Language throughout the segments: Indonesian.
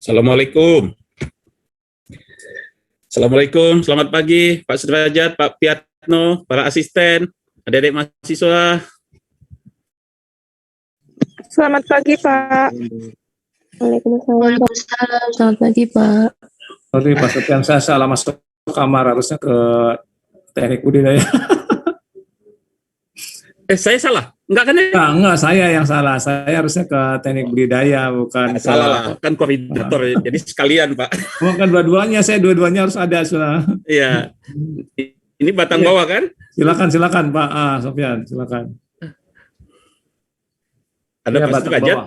Assalamualaikum. Assalamualaikum, selamat pagi Pak Sudrajat, Pak Piatno, para asisten, adik-adik mahasiswa. Selamat pagi Pak. Waalaikumsalam. Selamat pagi Pak. Sorry Pak Sofian, saya salah masuk kamar, harusnya ke teknik budidaya. Saya salah? Enggak kan ya? Enggak, saya yang salah. Saya harusnya ke teknik budidaya, bukan salah lah, kan koordinator, jadi sekalian Pak. Bukan dua-duanya, saya dua-duanya harus ada. Iya, ini batang bawah kan? Silakan Pak Sofian, silakan. Ada Ya, Pak Sudrajat?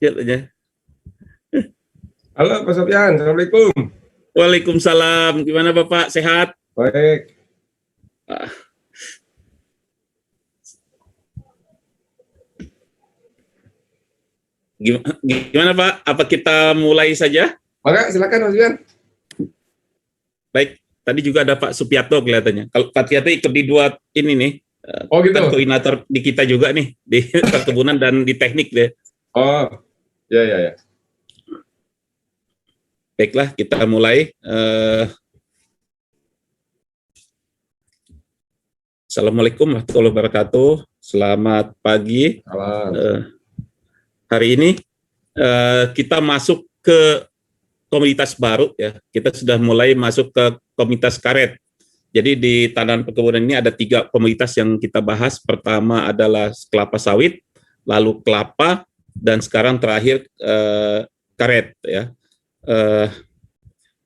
Ya. Halo Pak Sofian, Assalamualaikum. Waalaikumsalam, gimana Bapak, sehat? Baik. Gimana Pak, apa kita mulai saja? Maka silakan Pak Sofian. Baik, tadi juga ada Pak Supiato kelihatannya. Kalau Pak Supiato ikut di dua ini nih, Oh gitu. kan koordinator di kita juga nih, di perkebunan dan di teknik deh. Oh, ya. Baiklah, kita mulai. Assalamualaikum warahmatullahi wabarakatuh. Selamat pagi. Salam. Hari ini kita masuk ke komunitas baru ya. Kita sudah mulai masuk ke komunitas karet. Jadi di tanaman perkebunan ini ada 3 komunitas yang kita bahas. Pertama adalah kelapa sawit, lalu kelapa, dan sekarang terakhir karet ya.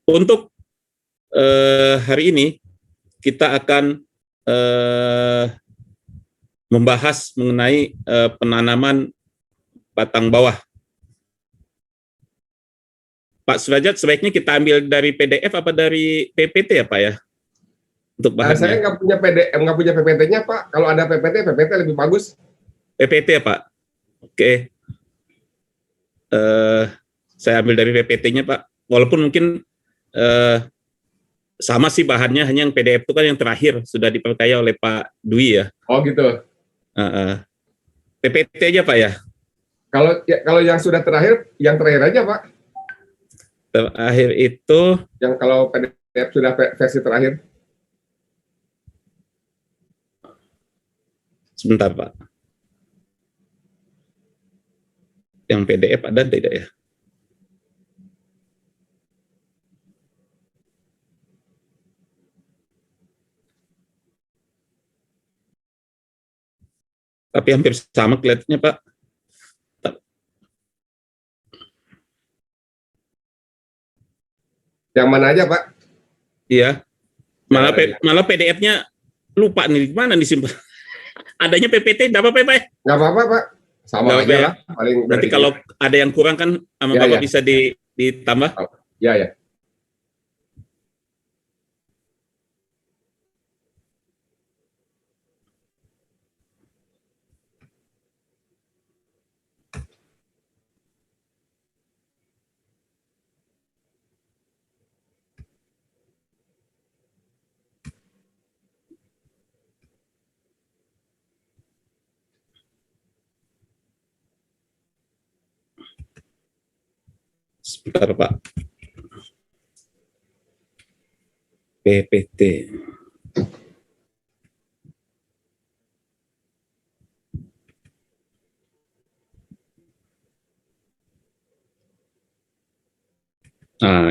Untuk hari ini kita akan membahas mengenai penanaman batang bawah. Pak Sudrajat, sebaiknya kita ambil dari PDF apa dari PPT ya Pak ya? Untuk Saya bahannya. nggak punya PPT-nya Pak. Kalau ada PPT lebih bagus. PPT ya Pak? Oke. Saya ambil dari PPT-nya Pak. Walaupun mungkin sama sih bahannya, hanya yang PDF itu kan yang terakhir sudah diperkaya oleh Pak Dwi ya. Oh gitu. PPT aja Pak ya. Kalau yang sudah terakhir, yang terakhir aja Pak. Terakhir itu Yang kalau PDF sudah versi terakhir. sebentar Pak. Yang PDF ada tidak ya? Tapi hampir sama kelihatannya Pak. Yang mana aja Pak? Iya. Malah PDF-nya lupa nih, mana disimpan. Adanya PPT, enggak apa-apa Pak. Nggak apa-apa Pak. Sama Nggak aja apa-apa, lah. Paling Nanti kalau ada yang kurang kan sama Ya, Bapak ya. bisa ditambah. ya. Sebentar Pak. PPT.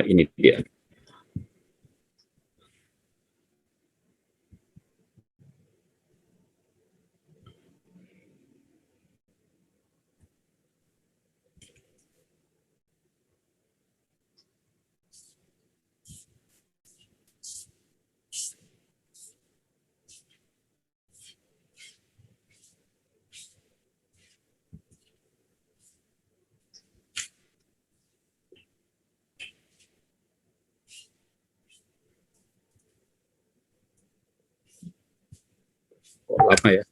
Ini dia. Kok lama ya?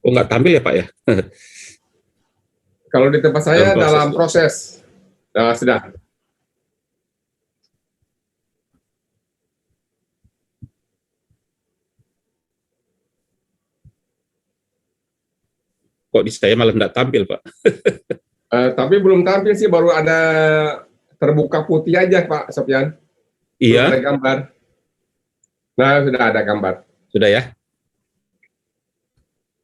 Oh, nggak tampil ya Pak ya? Kalau di tempat saya Dalam proses. dalam proses. Sedang. Kok di saya malah nggak tampil Pak? Tapi belum tampil sih, baru ada terbuka putih aja Pak Sofyan. Belum Iya, ada gambar. Nah, sudah ada gambar. sudah ya.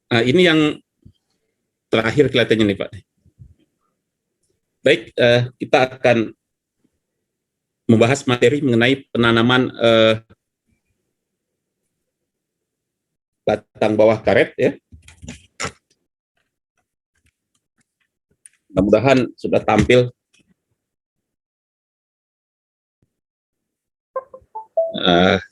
Nah, ini yang terakhir kelihatannya nih Pak. Baik, kita akan membahas materi mengenai penanaman batang bawah karet ya. Mudah-mudahan sudah tampil.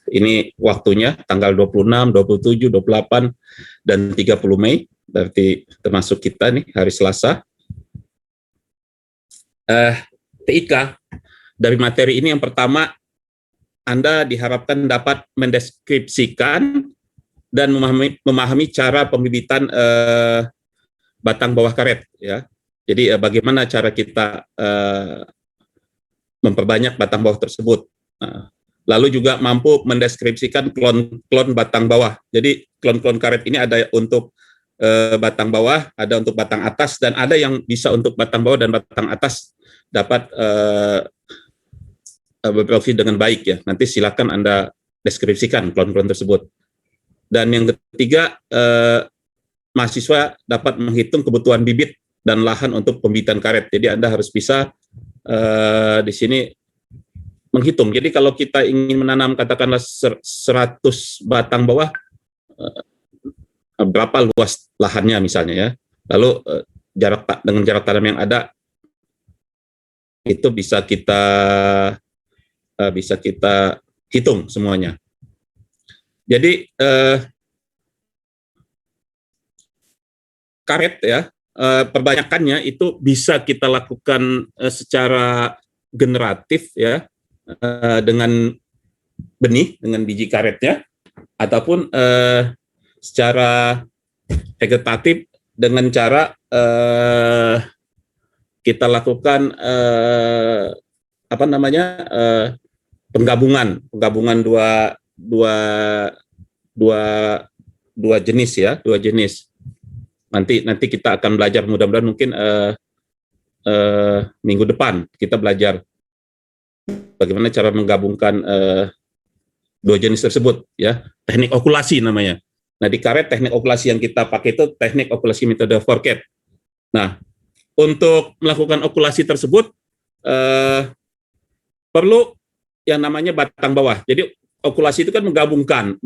Ini waktunya tanggal 26, 27, 28, dan 30 Mei, berarti termasuk kita nih hari Selasa. TIK, dari materi ini yang pertama, Anda diharapkan dapat mendeskripsikan dan memahami cara pembibitan batang bawah karet, ya. Jadi bagaimana cara kita memperbanyak batang bawah tersebut. Lalu juga mampu mendeskripsikan klon batang bawah. Jadi klon karet ini ada untuk batang bawah, ada untuk batang atas, dan ada yang bisa untuk batang bawah dan batang atas dapat berfungsi dengan baik, ya. Nanti silakan Anda deskripsikan klon-klon tersebut. Dan yang ketiga, mahasiswa dapat menghitung kebutuhan bibit dan lahan untuk pembibitan karet. Jadi Anda harus bisa di sini menghitung. Jadi kalau kita ingin menanam katakanlah 100 batang bawah, berapa luas lahannya misalnya, ya. Lalu dengan jarak tanam yang ada itu bisa kita hitung semuanya. Jadi karet, ya, perbanyakannya itu bisa kita lakukan secara generatif, ya, dengan benih, dengan biji karetnya, ataupun secara vegetatif dengan cara kita lakukan penggabungan dua jenis, ya, dua jenis. Nanti kita akan belajar, mudah-mudahan mungkin minggu depan kita belajar bagaimana cara menggabungkan dua jenis tersebut, ya. Teknik okulasi namanya. Nah, di karet teknik okulasi yang kita pakai itu teknik okulasi metode Fourcade. Nah, untuk melakukan okulasi tersebut perlu yang namanya batang bawah. Jadi okulasi itu kan menggabungkan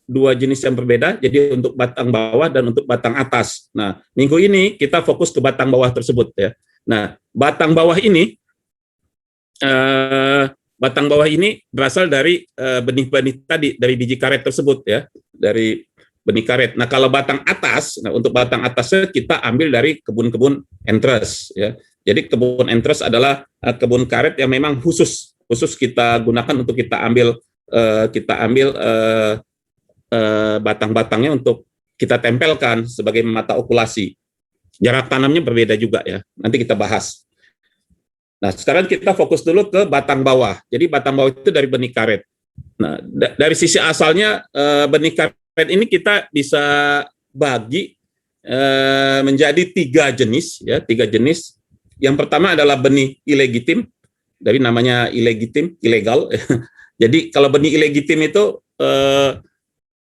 dua jenis yang berbeda, jadi untuk batang bawah dan untuk batang atas. Nah, minggu ini kita fokus ke batang bawah tersebut, ya. Nah, batang bawah ini berasal dari benih-benih tadi, dari biji karet tersebut, ya, dari benih karet. Nah, kalau batang atas, untuk batang atasnya kita ambil dari kebun-kebun entres, ya. Jadi kebun entres adalah kebun karet yang memang khusus kita gunakan untuk kita ambil batang-batangnya untuk kita tempelkan sebagai mata okulasi. Jarak tanamnya berbeda juga, ya. Nanti kita bahas. Nah, sekarang kita fokus dulu ke batang bawah. Jadi batang bawah itu dari benih karet. Nah, dari sisi asalnya benih karet ini kita bisa bagi menjadi 3 jenis, ya, 3 jenis. Yang pertama adalah benih ilegitim, dari namanya ilegitim, ilegal. Jadi kalau benih ilegitim itu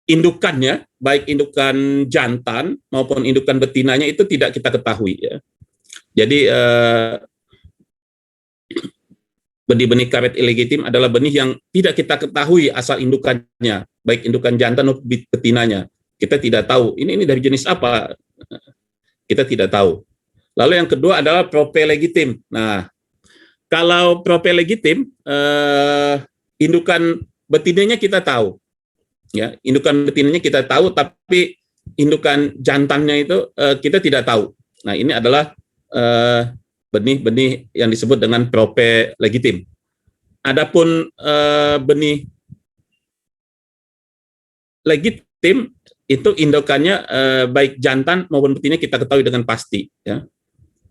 indukannya, baik indukan jantan maupun indukan betinanya itu tidak kita ketahui, ya. Jadi benih-benih karet ilegitim adalah benih yang tidak kita ketahui asal indukannya, baik indukan jantan maupun betinanya. Kita tidak tahu ini dari jenis apa, kita tidak tahu. Lalu yang kedua adalah propelegitim. Nah, kalau propelegitim, indukan betinanya kita tahu, ya, indukan betinanya kita tahu, tapi indukan jantannya itu kita tidak tahu. Nah, ini adalah benih-benih yang disebut dengan propelegitim. Adapun benih legitim itu indukannya baik jantan maupun betinanya kita ketahui dengan pasti, ya.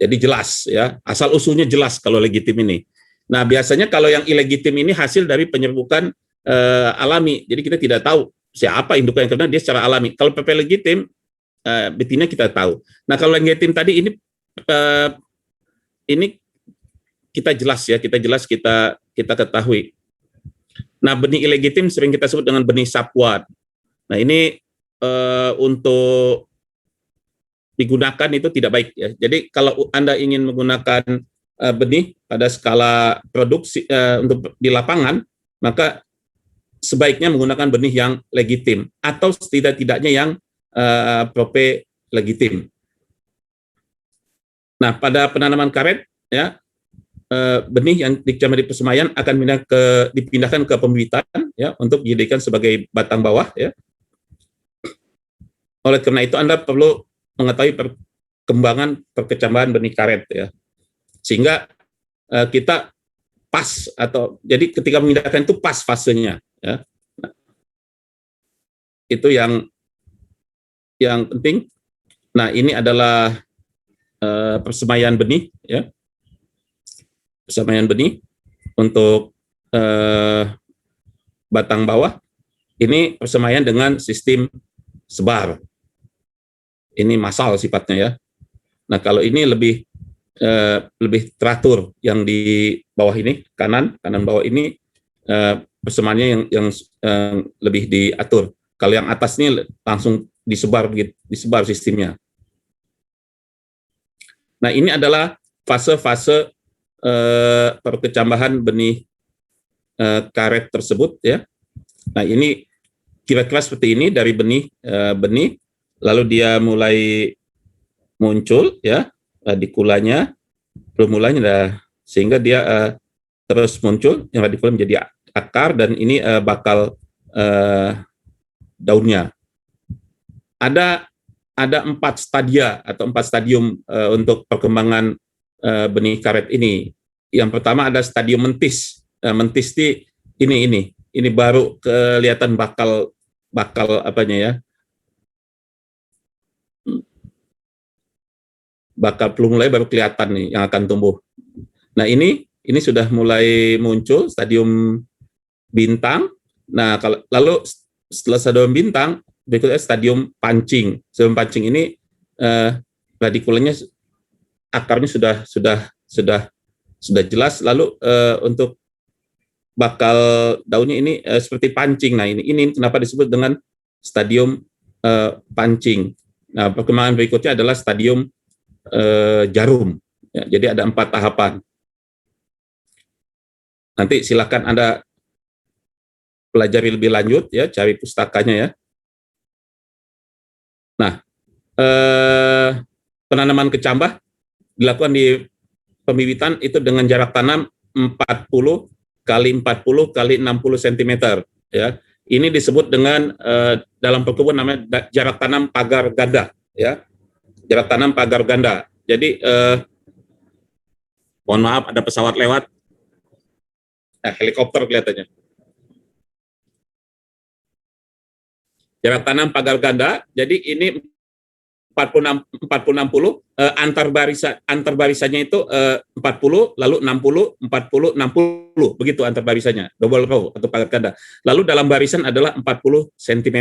Jadi jelas, ya, asal usulnya jelas kalau legitim ini. Nah, biasanya kalau yang ilegitim ini hasil dari penyerbukan alami. Jadi kita tidak tahu siapa indukan yang karena dia secara alami. Kalau PP legitim, betina kita tahu. Nah, kalau legitim tadi ini kita jelas, ya, kita ketahui. Nah, benih ilegitim sering kita sebut dengan benih sapuan. Nah, ini untuk digunakan itu tidak baik, ya. Jadi kalau Anda ingin menggunakan benih pada skala produksi untuk di lapangan, maka sebaiknya menggunakan benih yang legitim atau setidak-tidaknya yang prope legitim. Nah, pada penanaman karet, ya, benih yang dicamar di persemayan akan dipindahkan ke pembibitan ya untuk dijadikan sebagai batang bawah ya. Oleh karena itu Anda perlu mengetahui perkembangan perkecambahan benih karet ya. Sehingga kita pas atau jadi ketika memindahkan itu pas fasenya ya. Itu yang penting. Nah, ini adalah persemaian benih ya. Persemaian benih untuk batang bawah. Ini persemaian dengan sistem sebar. Ini massal sifatnya ya. Nah, kalau ini lebih teratur, yang di bawah ini kanan bawah ini persemaiannya yang lebih diatur. Kalau yang atas ini langsung disebar sistemnya. Nah, ini adalah fase-fase perkecambahan benih karet tersebut ya. Nah, ini kira-kira seperti ini dari benih, lalu dia mulai muncul ya di kulanya, belum mulanya sehingga dia terus muncul, yang radikula menjadi akar, dan ini bakal daunnya. Ada 4 stadia atau 4 stadium untuk perkembangan benih karet ini. Yang pertama ada stadium mentis. Mentis ini baru kelihatan bakal apanya ya. Bakal belum mulai, baru kelihatan nih yang akan tumbuh. Nah, ini sudah mulai muncul stadium bintang. Nah, lalu setelah stadium bintang, berikutnya stadium pancing. Stadium pancing ini radikulanya, akarnya sudah jelas. Lalu untuk bakal daunnya ini seperti pancing. Nah, ini kenapa disebut dengan stadium pancing. Nah, perkembangan berikutnya adalah stadium jarum. Ya, jadi ada 4 tahapan. Nanti silakan Anda pelajari lebih lanjut ya, cari pustakanya ya. Nah, penanaman kecambah dilakukan di pembibitan itu dengan jarak tanam 40 kali 40 kali 60 cm ya. Ini disebut dengan dalam perkebunan namanya jarak tanam pagar ganda ya. Jarak tanam pagar ganda. Jadi mohon maaf, ada pesawat lewat. Helikopter kelihatannya. Jarak tanam pagar ganda. Jadi ini 40 antar barisannya itu 40 lalu 60 40 60, begitu antar barisannya, double row atau pagar ganda. Lalu dalam barisan adalah 40 cm.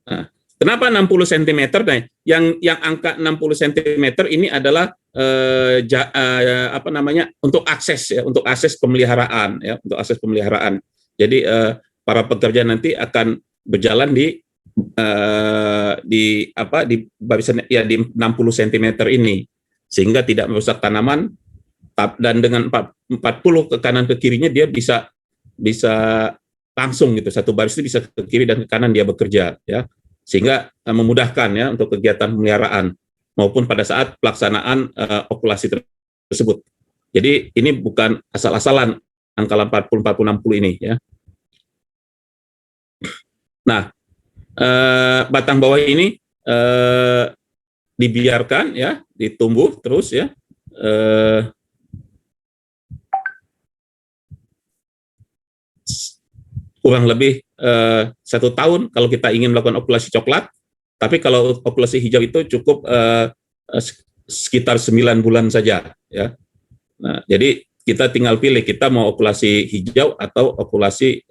Nah, kenapa 60 cm? Nah, yang angka 60 cm ini adalah untuk akses ya, untuk akses pemeliharaan ya, untuk akses pemeliharaan. Jadi para pekerja nanti akan berjalan di barisan ya di 60 cm ini, sehingga tidak merusak tanaman, dan dengan 40 ke kanan ke kirinya dia bisa langsung gitu, satu baris itu bisa ke kiri dan ke kanan dia bekerja ya, sehingga memudahkan ya untuk kegiatan pemeliharaan maupun pada saat pelaksanaan okulasi tersebut. Jadi ini bukan asal-asalan angka 40 60 ini ya. Nah, batang bawah ini dibiarkan ya, ditumbuh terus ya, kurang lebih 1 tahun kalau kita ingin melakukan okulasi coklat. Tapi kalau okulasi hijau itu cukup sekitar 9 bulan saja ya. Nah, jadi kita tinggal pilih kita mau okulasi hijau atau okulasi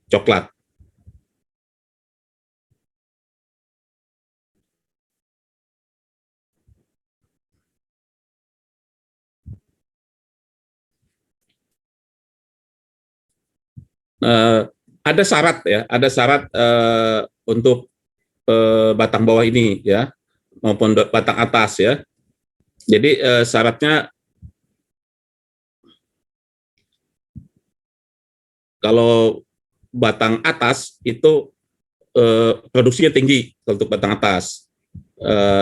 coklat. Ada syarat ya, ada syarat untuk batang bawah ini ya, maupun batang atas ya. Jadi syaratnya kalau batang atas itu produksinya tinggi untuk batang atas,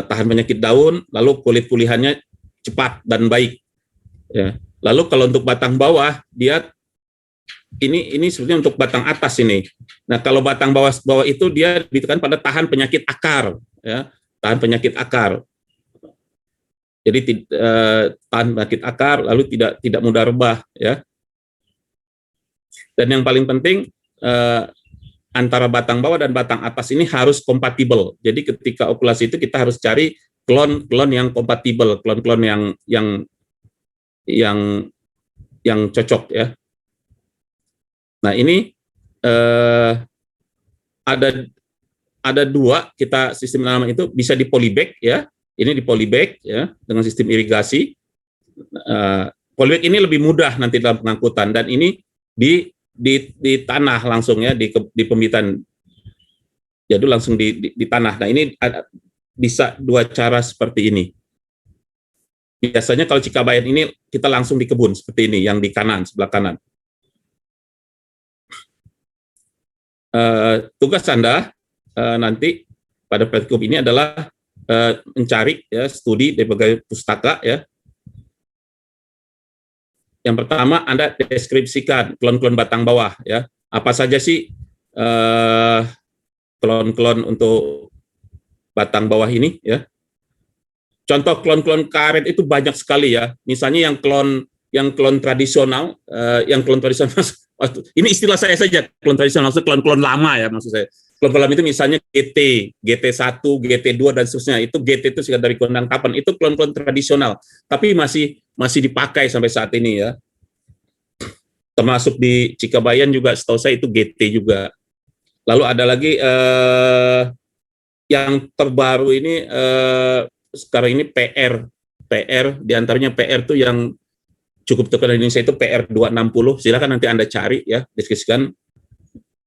tahan penyakit daun, lalu kulit pulihannya cepat dan baik ya. Lalu kalau untuk batang bawah, dia ini sebenarnya untuk batang atas ini. Nah, kalau batang bawah itu dia ditekan pada tahan penyakit akar, ya, tahan penyakit akar. Jadi tahan penyakit akar, lalu tidak mudah rebah, ya. Dan yang paling penting antara batang bawah dan batang atas ini harus kompatibel. Jadi ketika okulasi itu kita harus cari klon yang kompatibel, klon yang cocok, ya. Nah, ini ada dua kita sistem penanaman itu bisa di polybag, ya. Ini di polybag, ya, dengan sistem irigasi. Polybag ini lebih mudah nanti dalam pengangkutan, dan ini di tanah langsung, ya, di pembibitan. Jadi langsung di tanah. Nah, ini bisa dua cara seperti ini. Biasanya kalau Cikabayan ini kita langsung di kebun seperti ini, yang di kanan, sebelah kanan. Tugas Anda nanti pada praktikum ini adalah mencari, ya, studi dari berbagai pustaka, ya. Yang pertama, Anda deskripsikan klon-klon batang bawah, ya. Apa saja sih klon-klon untuk batang bawah ini, ya. Contoh klon-klon karet itu banyak sekali, ya. Misalnya yang klon tradisional, ini istilah saya saja, klon tradisional, maksud klon-klon lama, ya, maksud saya. Klon-klon lama itu misalnya GT1, GT2 dan seterusnya. Itu GT itu dari kondang kapan? Itu klon-klon tradisional, tapi masih dipakai sampai saat ini, ya. Termasuk di Cikabayan juga setahu saya itu GT juga. Lalu ada lagi yang terbaru ini sekarang ini PR diantaranya PR itu yang cukup terkenal di Indonesia itu PR260. Silakan nanti Anda cari, ya, diskusikan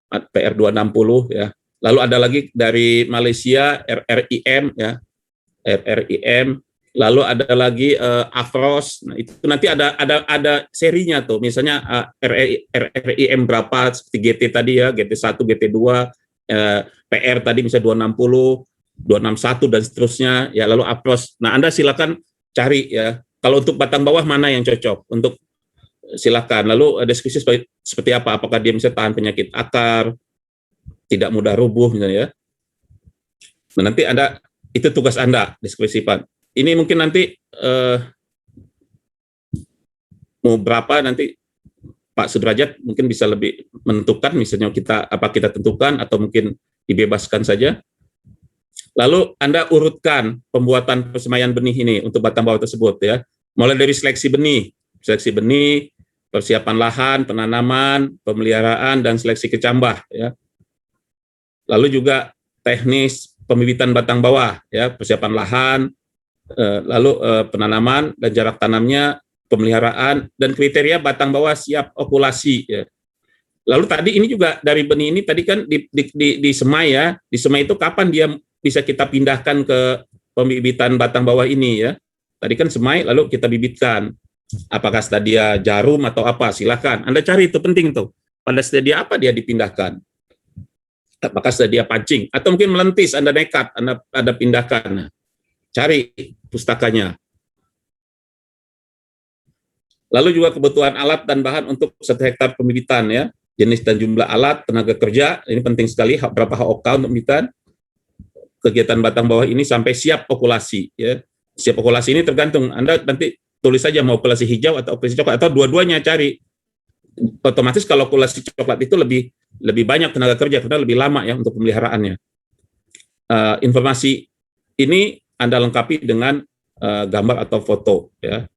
PR260, ya. Lalu ada lagi dari Malaysia RRIM, ya, RRIM. Lalu ada lagi Afros. Nah, itu nanti ada serinya tuh. Misalnya RRIM berapa seperti GT tadi, ya, GT1, GT2, PR tadi misalnya 260, 261 dan seterusnya, ya. Lalu Afros. Nah, Anda silakan cari, ya. Kalau untuk batang bawah mana yang cocok untuk, silakan. Lalu diskusi seperti apa? Apakah dia bisa tahan penyakit akar, tidak mudah rubuh, misalnya, ya. Nah, nanti Anda, itu tugas Anda, deskripsikan. Ini mungkin nanti mau berapa nanti Pak Sudrajat mungkin bisa lebih menentukan, misalnya kita tentukan atau mungkin dibebaskan saja. Lalu Anda urutkan pembuatan persemaian benih ini untuk batang bawah tersebut, ya. Mulai dari seleksi benih, persiapan lahan, penanaman, pemeliharaan, dan seleksi kecambah, ya. Lalu juga teknis pembibitan batang bawah, ya, persiapan lahan, lalu penanaman dan jarak tanamnya, pemeliharaan, dan kriteria batang bawah siap okulasi, ya. Lalu tadi ini juga dari benih ini tadi kan di semai, ya. Di semai itu kapan dia bisa kita pindahkan ke pembibitan batang bawah ini, ya. Tadi kan semai, lalu kita bibitkan. Apakah stadia jarum atau apa? Silakan. Anda cari, itu penting tuh. Pada stadia apa dia dipindahkan? Apakah stadia pancing? Atau mungkin melentis, Anda nekat, Anda pindahkan. Nah, cari pustakanya. Lalu juga kebutuhan alat dan bahan untuk 1 hektar pembibitan, ya. Jenis dan jumlah alat, tenaga kerja, ini penting sekali, berapa HOK untuk pembibitan. Kegiatan batang bawah ini sampai siap okulasi, ya. Siap okulasi ini tergantung, Anda nanti tulis saja mau okulasi hijau atau okulasi coklat, atau dua-duanya cari. Otomatis kalau okulasi coklat itu lebih banyak tenaga kerja, karena lebih lama, ya, untuk pemeliharaannya. Informasi ini Anda lengkapi dengan gambar atau foto, ya.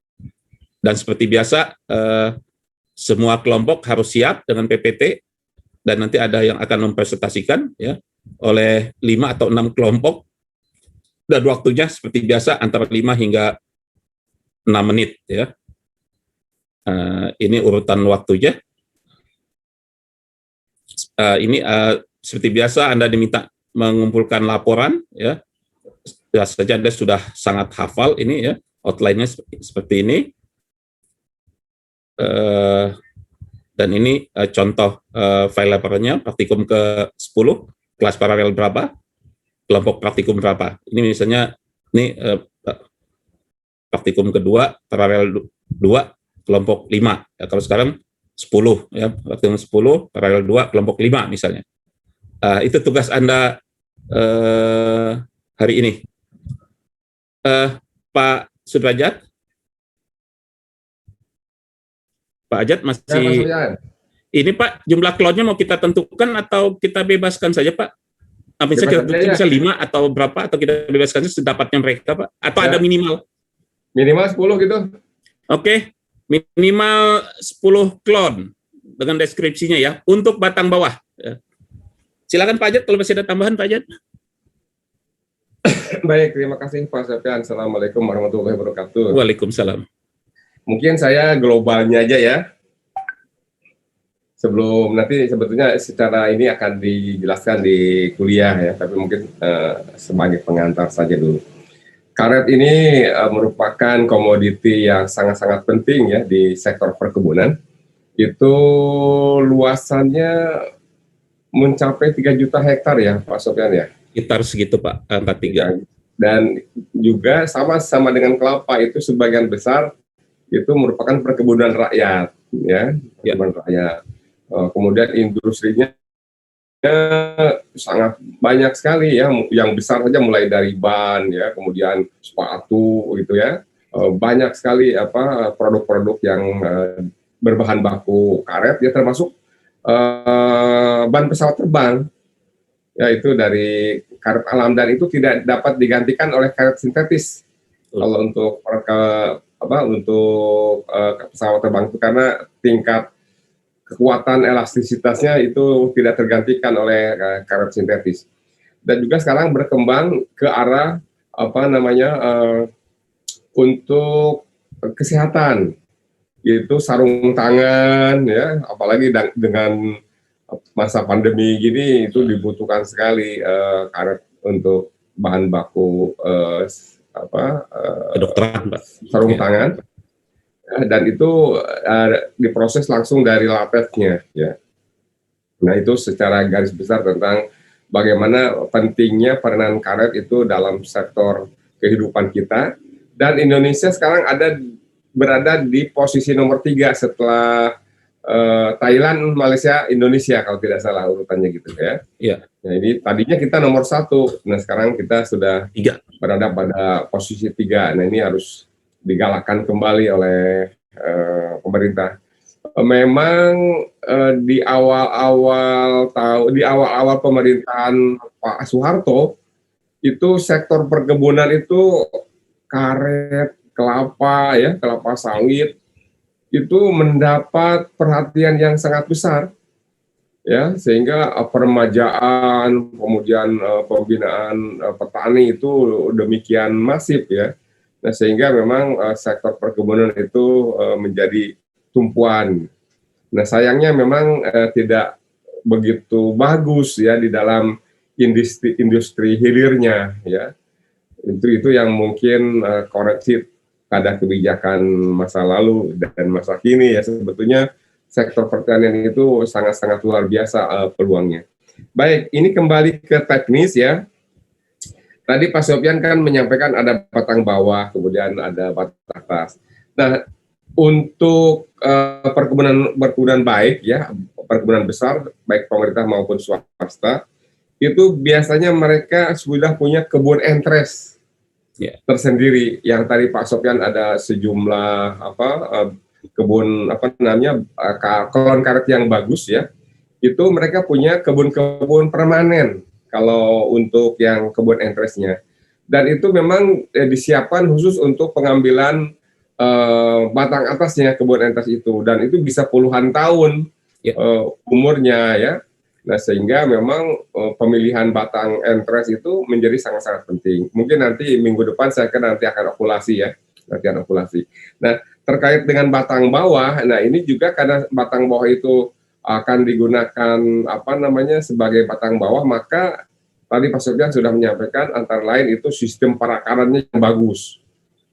Dan seperti biasa, semua kelompok harus siap dengan PPT, dan nanti ada yang akan mempresentasikan, ya, oleh 5 atau 6 kelompok, dan waktunya seperti biasa antara 5 hingga 6 menit, ya. Ini urutan waktunya. Ini seperti biasa Anda diminta mengumpulkan laporan, ya. Saja Anda sudah sangat hafal ini, ya, outline-nya seperti ini. Dan ini contoh file laporannya, praktikum ke-10, kelas paralel berapa, kelompok praktikum berapa. Ini misalnya, ini praktikum kedua, paralel 2, kelompok 5. Ya, kalau sekarang 10 ya, waktu 10 paralel 2 kelompok 5 misalnya. Itu tugas Anda hari ini. Pak Sudrajat, Pak Ajat Ya, Pak masih Sofyan. ini Pak, jumlah cloud-nya mau kita tentukan atau kita bebaskan saja Pak? Misalnya Bebas kita saja, ya. bisa 5 atau berapa, atau kita bebaskan sedapatnya mereka Pak? Atau Ya. ada minimal? Minimal 10 gitu. Oke, minimal 10 clone dengan deskripsinya ya, untuk batang bawah. Ya. Silakan Pak Ajat, kalau masih ada tambahan Pak Ajat. Baik, terima kasih Pak Sofyan. Assalamualaikum warahmatullahi wabarakatuh. Waalaikumsalam. Mungkin saya globalnya aja ya. Sebelum nanti sebetulnya secara ini akan dijelaskan di kuliah ya, tapi mungkin sebagai pengantar saja dulu. Karet ini merupakan komoditi yang sangat-sangat penting ya di sektor perkebunan. Itu luasannya mencapai 3 juta hektar ya Pak Sofyan ya. Sekitar segitu Pak, angka 3. Dan juga sama dengan kelapa, itu sebagian besar itu merupakan perkebunan rakyat ya, perkebunan rakyat. Kemudian industrinya sangat banyak sekali ya, yang besar saja mulai dari ban ya, kemudian sepatu gitu ya. Banyak sekali produk-produk yang berbahan baku karet ya, termasuk ban pesawat terbang. Ya, itu dari karet alam, dan itu tidak dapat digantikan oleh karet sintetis. Kalau untuk pesawat terbang itu, karena tingkat kekuatan elastisitasnya itu tidak tergantikan oleh karet sintetis. Dan juga sekarang berkembang ke arah untuk kesehatan, yaitu sarung tangan ya, apalagi dengan masa pandemi gini itu dibutuhkan sekali karet untuk bahan baku kedokteran Pak. sarung tangan. Dan itu diproses langsung dari latexnya ya. Nah, itu secara garis besar tentang bagaimana pentingnya peran karet itu dalam sektor kehidupan kita. Dan Indonesia sekarang berada di posisi nomor 3 setelah Thailand, Malaysia, Indonesia kalau tidak salah urutannya gitu ya. Iya. Nah, ini tadinya kita nomor 1, nah sekarang kita sudah 3. berada pada posisi 3. Nah, ini harus digalakkan kembali oleh pemerintah. Memang di awal-awal pemerintahan Pak Soeharto itu sektor perkebunan itu karet, kelapa ya, kelapa sawit itu mendapat perhatian yang sangat besar ya, sehingga peremajaan, kemudian pembinaan petani itu demikian masif ya. Nah, sehingga memang sektor perkebunan itu menjadi tumpuan. Nah, sayangnya memang tidak begitu bagus ya di dalam industri hilirnya ya. Itu yang mungkin koreksi pada kebijakan masa lalu dan masa kini ya. Sebetulnya sektor pertanian itu sangat-sangat luar biasa peluangnya. Baik, ini kembali ke teknis ya. Tadi Pak Sofyan kan menyampaikan ada batang bawah, kemudian ada batang atas. Nah, untuk perkebunan baik ya, perkebunan besar baik pemerintah maupun swasta, itu biasanya mereka sudah punya kebun entres tersendiri. Yang tadi Pak Sofyan ada sejumlah kebun kolon karet yang bagus ya. Itu mereka punya kebun-kebun permanen kalau untuk yang kebun entresnya. Dan itu memang disiapkan khusus untuk pengambilan batang atasnya kebun entres itu, dan itu bisa puluhan tahun umurnya ya. Nah, sehingga memang pemilihan batang entres itu menjadi sangat-sangat penting. Mungkin nanti minggu depan saya nanti akan okulasi ya, Nah, terkait dengan batang bawah, nah ini juga karena batang bawah itu akan digunakan sebagai batang bawah, maka tadi Pak Sofyan sudah menyampaikan antara lain itu sistem perakarannya yang bagus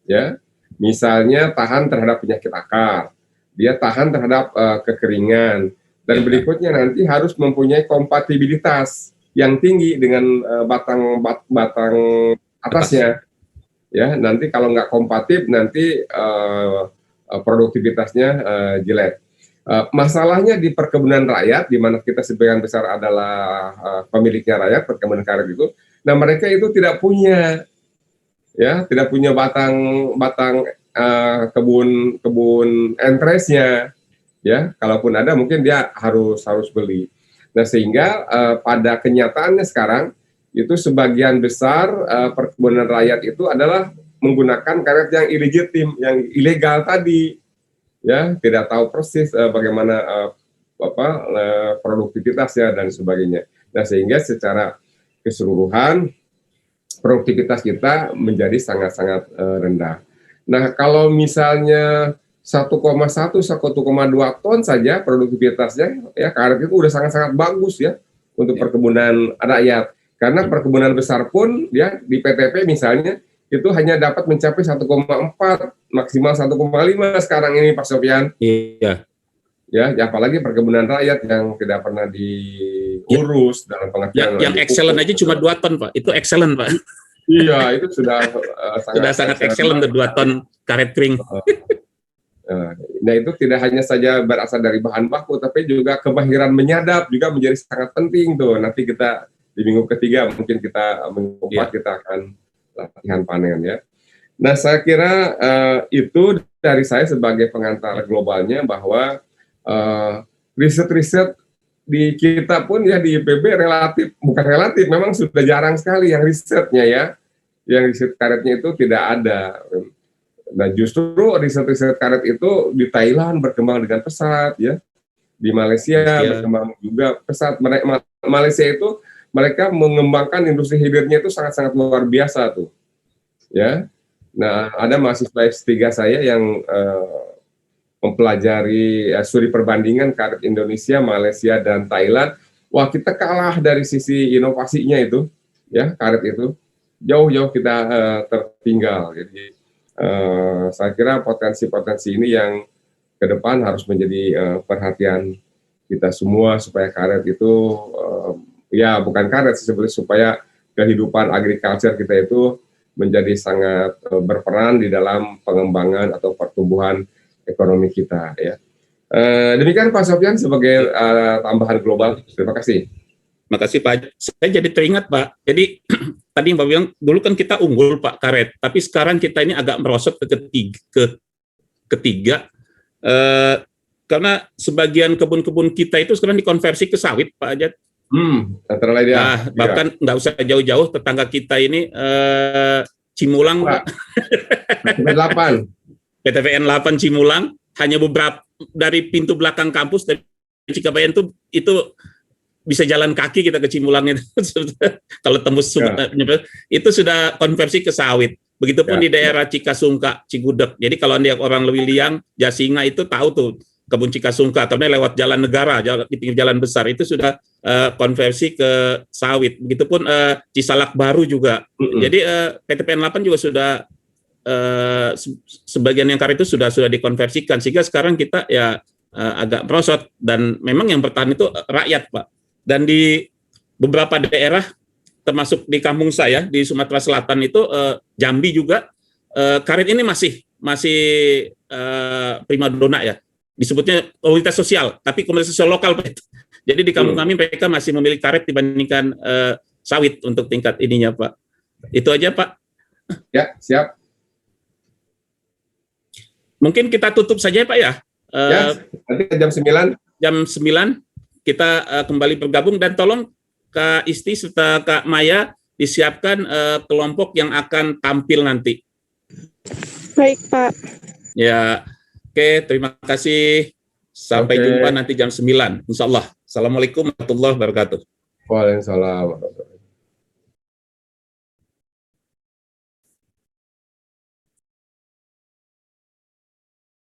ya. Misalnya tahan terhadap penyakit akar, dia tahan terhadap kekeringan, dan berikutnya nanti harus mempunyai kompatibilitas yang tinggi dengan batang atasnya ya. Nanti kalau nggak kompatib nanti produktivitasnya jelek. Masalahnya di perkebunan rakyat, di mana kita sebagian besar adalah pemiliknya rakyat, perkebunan karet itu, nah mereka itu tidak punya batang kebun entresnya, ya. Kalaupun ada, mungkin dia harus beli. Nah, sehingga pada kenyataannya sekarang itu sebagian besar perkebunan rakyat itu adalah menggunakan karet yang illegitim, yang ilegal tadi. Ya, tidak tahu persis bagaimana produktivitasnya dan sebagainya. Nah, sehingga secara keseluruhan produktivitas kita menjadi sangat-sangat rendah. Nah, kalau misalnya 1,1 1,2 ton saja produktivitasnya, ya karet itu udah sangat-sangat bagus ya untuk perkebunan rakyat. Karena perkebunan besar pun ya di PTP misalnya itu hanya dapat mencapai 1,4 maksimal 1,5 sekarang ini Pak Sofyan. Iya. Ya, apalagi perkebunan rakyat yang tidak pernah diurus dalam pengertian. Yang excellent aja cuma 2 ton, Pak. Itu excellent, Pak. Iya, itu sudah sangat excellent 2 ton karet kering. Nah, itu tidak hanya saja berasal dari bahan baku, tapi juga kemahiran menyadap juga menjadi sangat penting tuh. Nanti kita di minggu ketiga mungkin minggu keempat kita akan latihan panen ya. Nah, saya kira itu dari saya sebagai pengantar globalnya bahwa riset-riset di kita pun ya di IPB bukan relatif, memang sudah jarang sekali yang risetnya ya. Yang riset karetnya itu tidak ada. Nah, justru riset-riset karet itu di Thailand berkembang dengan pesat ya. Di Malaysia berkembang juga pesat. Malaysia itu mereka mengembangkan industri hilirnya itu sangat-sangat luar biasa tuh, ya. Nah, ada mahasiswa S3 saya yang mempelajari studi perbandingan karet Indonesia, Malaysia, dan Thailand. Wah, kita kalah dari sisi inovasinya itu, ya karet itu jauh-jauh kita tertinggal. Jadi, saya kira potensi-potensi ini yang ke depan harus menjadi perhatian kita semua supaya karet itu ya bukan karet sebenarnya, supaya kehidupan agriculture kita itu menjadi sangat berperan di dalam pengembangan atau pertumbuhan ekonomi kita ya. Demikian Pak Sofyan sebagai tambahan global. Terima kasih. Terima kasih Pak. Saya jadi teringat Pak. Jadi tadi Pak bilang dulu kan kita unggul Pak karet, tapi sekarang kita ini agak merosot ke ketiga karena sebagian kebun-kebun kita itu sekarang dikonversi ke sawit Pak Ajat. Antara lain Nah, bahkan nggak usah jauh-jauh, tetangga kita ini Cimulang, PTPN 8 Cimulang, hanya beberapa dari pintu belakang kampus dari Cikabayan itu bisa jalan kaki kita ke Cimulang itu. Kalau tembus itu sudah konversi ke sawit. Begitupun di daerah Cikasungka, Cigudeg. Jadi kalau dia orang Lewiliang, Jasinga itu tahu tuh kebun Cikasungka, karena lewat jalan negara, di pinggir jalan besar itu sudah konversi ke sawit. Begitupun Cisalak Baru juga. Jadi PTPN 8 juga sudah sebagian yang karet itu sudah dikonversikan, sehingga sekarang kita ya agak merosot, dan memang yang bertahan itu rakyat Pak. Dan di beberapa daerah termasuk di kampung saya di Sumatera Selatan itu Jambi juga karet ini masih primadona ya. Disebutnya komunitas sosial, tapi komunitas sosial lokal Pak. Jadi di kampung kami mereka masih memilih karet dibandingkan sawit untuk tingkat ininya Pak. Itu aja Pak. Ya, siap. Mungkin kita tutup saja Pak ya. Ya, nanti jam 9. Jam 9 kita kembali bergabung, dan tolong Kak Isti serta Kak Maya disiapkan kelompok yang akan tampil nanti. Baik Pak. Ya. Oke, terima kasih. Sampai jumpa nanti jam 9, insya Allah. Assalamualaikum warahmatullahi wabarakatuh. Waalaikumsalam warahmatullahi wabarakatuh.